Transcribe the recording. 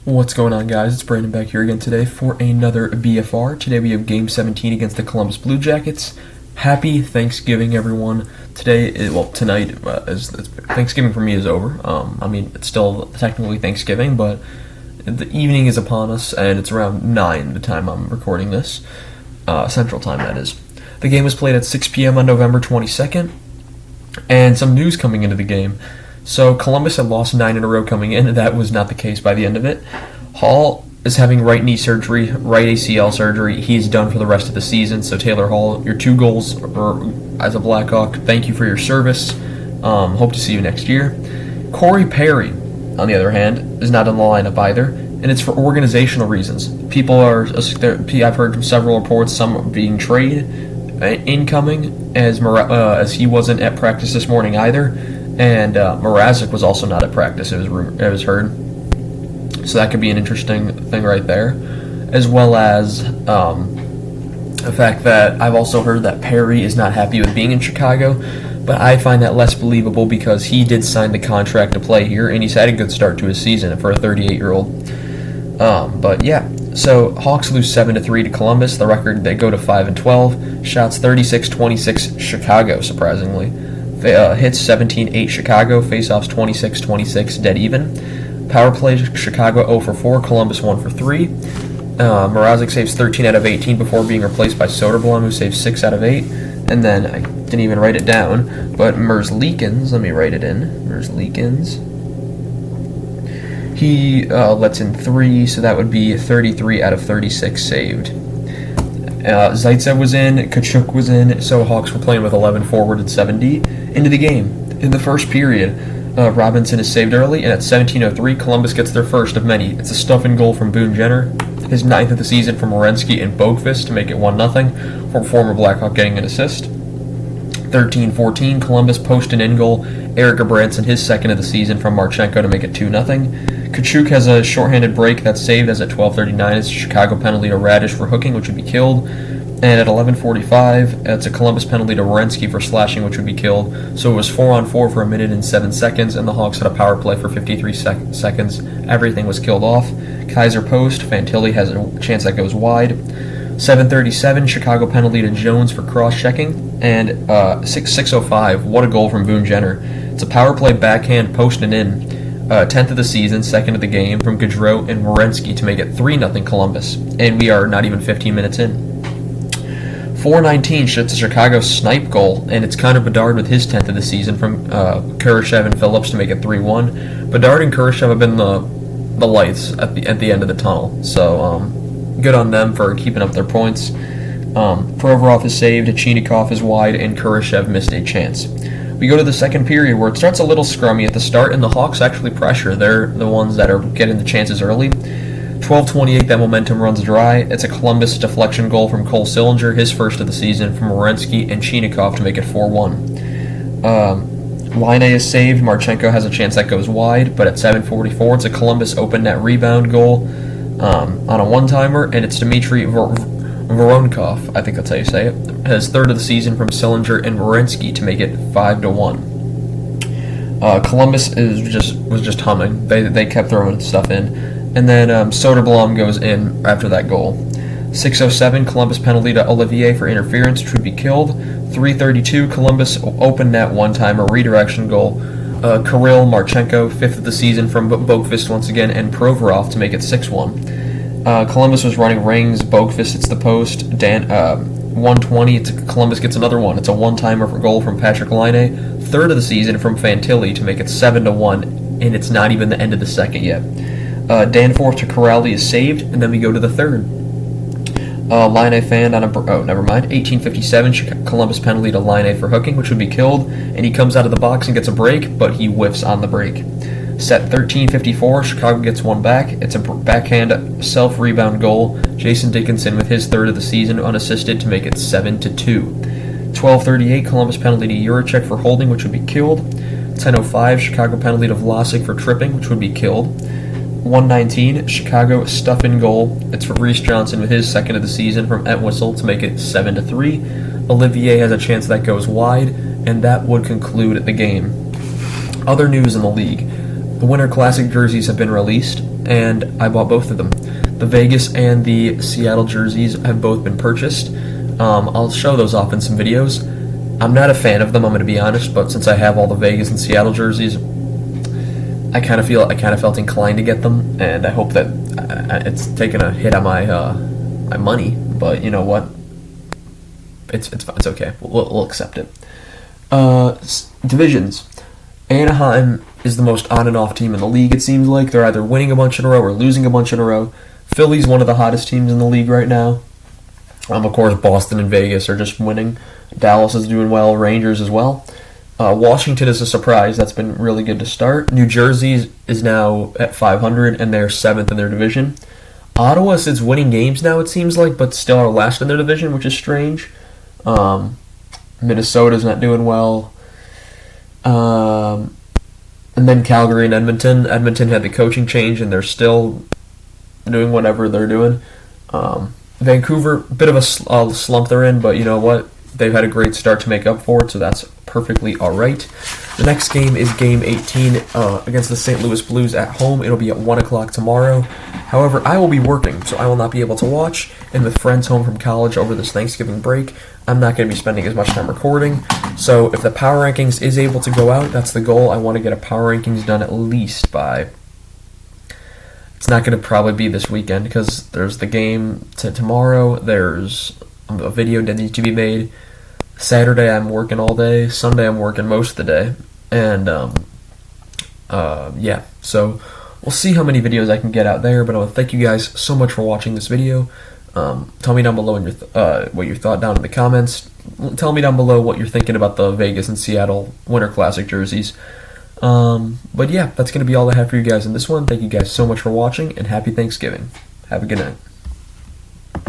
What's going on, guys? It's Brandon back here again today for another BFR. Today we have Game 17 against the Columbus Blue Jackets. Happy Thanksgiving, everyone. Tonight, Thanksgiving for me is over. It's still technically Thanksgiving, but the evening is upon us, and it's around 9 the time I'm recording this. Central Time, that is. The game was played at 6 p.m. on November 22nd, and some news coming into the game. So Columbus had lost 9 in a row coming in, and that was not the case by the end of it. Hall is having right knee surgery, right ACL surgery. He's done for the rest of the season. So Taylor Hall, your 2 goals as a Blackhawk. Thank you for your service. Hope to see you next year. Corey Perry, on the other hand, is not in the lineup either, and it's for organizational reasons. I've heard from several reports, some being trade incoming, as he wasn't at practice this morning either. And Mrazek was also not at practice, it was heard. So that could be an interesting thing right there. As well as the fact that I've also heard that Perry is not happy with being in Chicago, but I find that less believable because he did sign the contract to play here, and he's had a good start to his season for a 38-year-old. But yeah, so Hawks lose 7-3 to Columbus. The record, they go to 5-12. Shots 36-26 Chicago, surprisingly. Hits 17-8 Chicago, faceoffs 26-26, dead even. Power play Chicago 0 for 4, Columbus 1 for 3. Mrazek saves 13 out of 18 before being replaced by Soderblom, who saves 6 out of 8. And then, I didn't even write it down, but Merzlikins, let me write it in. Merzlikins. He lets in 3, so that would be 33 out of 36 saved. Zaitsev was in, Tkachuk was in, so Hawks were playing with 11 forward and 7D. Into the game. In the first period, Robinson is saved early, and at 17:03, Columbus gets their first of many. It's a stuff-in goal from Boone Jenner, his 9th of the season from Werenski and Boqvist to make it 1-0, from former Blackhawk getting an assist. 13-14, Columbus post an in goal, Eric Branson, his 2nd of the season from Marchenko to make it 2-0. Tkachuk has a shorthanded break that's saved as at 12:39. It's a Chicago penalty to Radish for hooking, which would be killed. And at 11:45, it's a Columbus penalty to Werenski for slashing, which would be killed. So it was 4-on-4 for 1 minute and 7 seconds, and the Hawks had a power play for 53 seconds. Everything was killed off. Kaiser post, Fantilli has a chance that goes wide. 7:37, Chicago penalty to Jones for cross-checking. And 6:05, what a goal from Boone Jenner. It's a power play backhand post and in. 10th of the season, 2nd of the game from Gaudreau and Werenski to make it 3-0 Columbus. And we are not even 15 minutes in. 4:19, it's a Chicago snipe goal, and it's Connor Bedard with his 10th of the season from Kurashev and Phillips to make it 3-1. Bedard and Kurashev have been the lights at the end of the tunnel, so good on them for keeping up their points. Provorov is saved, Chinikov is wide, and Kurashev missed a chance. We go to the second period where it starts a little scrummy at the start, and the Hawks actually pressure. They're the ones that are getting the chances early. 12:28, that momentum runs dry. It's a Columbus deflection goal from Cole Sillinger, his 1st of the season, from Werenski and Chinikov to make it 4-1. Line is saved. Marchenko has a chance that goes wide, but at 7:44, it's a Columbus open net rebound goal on a one-timer, and it's Dmitry Voronkov, I think that's how you say it, his 3rd of the season from Sillinger and Werenski to make it 5-1. Columbus was just humming. They kept throwing stuff in. And then Soderblom goes in after that goal. 6:07, Columbus penalty to Olivier for interference, which would be killed. 3:32, Columbus open net one-timer redirection goal. Kirill Marchenko, 5th of the season from Boqvist once again, and Provorov to make it 6-1. Columbus was running rings. Boqvist hits the post. 1:20, Columbus gets another one. It's a one-timer for goal from Patrick Laine, 3rd of the season from Fantilli to make it 7-1, and it's not even the end of the second yet. Danforth to Corrali is saved, and then we go to the third. Laine fanned on 18:57, Columbus penalty to Laine for hooking, which would be killed, and he comes out of the box and gets a break, but he whiffs on the break. Set 13:54, Chicago gets one back. It's a backhand self-rebound goal. Jason Dickinson with his 3rd of the season unassisted to make it 7-2. 12:38, Columbus penalty to Juracek for holding, which would be killed. 10:05, Chicago penalty to Vlasic for tripping, which would be killed. 1:19, Chicago stuff-in goal. It's for Reese Johnson with his 2nd of the season from Entwistle to make it 7-3. Olivier has a chance that goes wide, and that would conclude the game. Other news in the league. The Winter Classic jerseys have been released, and I bought both of them. The Vegas and the Seattle jerseys have both been purchased. I'll show those off in some videos. I'm not a fan of them, I'm going to be honest, but since I have all the Vegas and Seattle jerseys, I kind of felt inclined to get them, and I hope that it's taken a hit on my money, but you know what? It's fine. It's okay. We'll accept it. Divisions. Anaheim is the most on and off team in the league. It seems like they're either winning a bunch in a row or losing a bunch in a row. Philly's one of the hottest teams in the league right now. Of course, Boston and Vegas are just winning. Dallas is doing well. Rangers as well. Washington is a surprise. That's been really good to start. New Jersey is now at 500, and they're 7th in their division. Ottawa is winning games now, it seems like, but still are last in their division, which is strange. Minnesota's not doing well. And then Calgary and Edmonton. Edmonton had the coaching change, and they're still doing whatever they're doing. Vancouver, bit of a slump they're in, but you know what? They've had a great start to make up for it, so that's perfectly all right. The next game is Game 18 against the St. Louis Blues at home. It'll be at 1 o'clock tomorrow. However, I will be working, so I will not be able to watch. And with friends home from college over this Thanksgiving break, I'm not going to be spending as much time recording. So if the Power Rankings is able to go out, that's the goal. I want to get a Power Rankings done at least by... It's not going to probably be this weekend because there's the game tomorrow. There's a video that needs to be made. Saturday I'm working all day. Sunday I'm working most of the day. And yeah, so we'll see how many videos I can get out there. But I want to thank you guys so much for watching this video. Tell me down below what you thought down in the comments. Tell me down below what you're thinking about the Vegas and Seattle Winter Classic jerseys. But yeah, that's going to be all I have for you guys in this one. Thank you guys so much for watching, and happy Thanksgiving. Have a good night.